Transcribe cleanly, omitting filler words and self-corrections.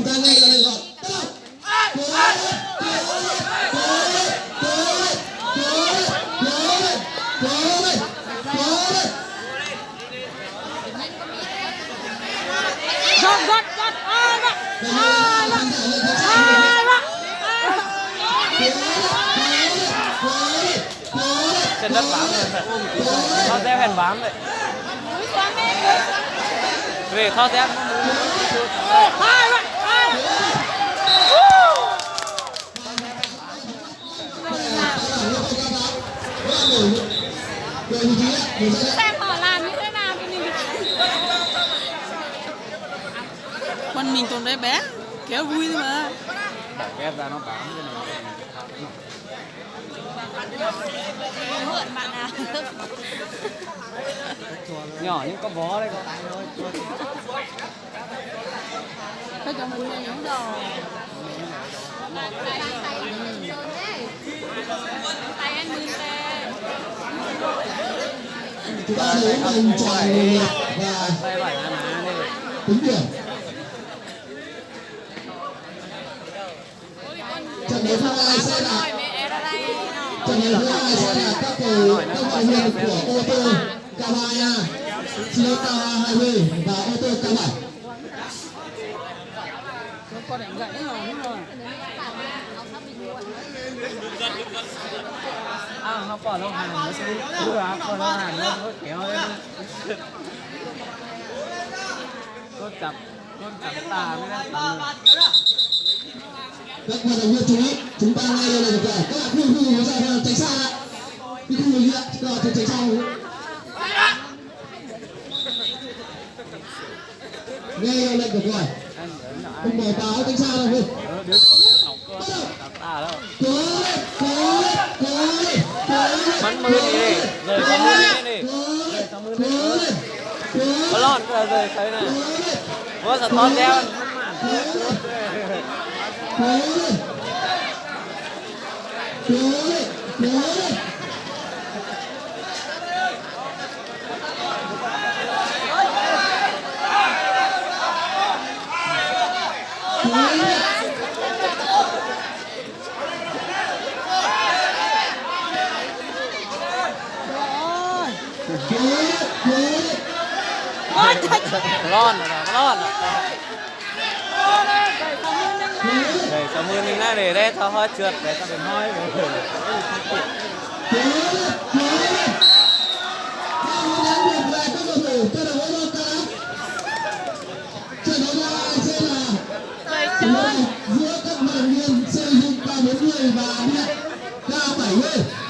ta nghe lời gọi trên đất bám rồi, thoát dép hèn bám vậy. Về thoát dép. Xem họ làm như thế nào thì mình Con mình còn đấy bé, kéo vui thôi mà. Đẩy ép ra nó bám cái này. mượn bạn nào. Nhỏ nhưng có bó đấy, có tay thôi. Thôi cho mình này cũng rồi. Tay anh mừng tè. chúng ta lấy mình chọn người và Tay bảy ăn á đi. tính điểm trận đấu thứ hai sẽ là trận đấu thứ hai sẽ là các cầu thủ của ô tô Kawaya, Toyota Highway và ô tô K7. Con đánh gãy rồi, đúng rồi. Nó còn lâu hàng nó sẽ cứ là còn lâu hàng nó kéo lên. Con chặt tà mới lên tầm. Các vận động viên chú ý, chúng ta nghe đây là được rồi. Các bạn khu ra tránh xa lại. Cái khu người ạ, các bạn tránh xa. Nghe lệnh được rồi. Không bỏ báo tránh xa đâu không. Tà đâu. Cố Bắn mưa đi, rời có mưa đi. Rời có mưa đi. Có lọt rồi rời thấy này. Có sao thoát đeo. Lon rồi, lon rồi. Để cho mưa mình ra để đây cho hơi trượt để cho mình hơi. Giữa các vận động viên xây dựng K40 và K70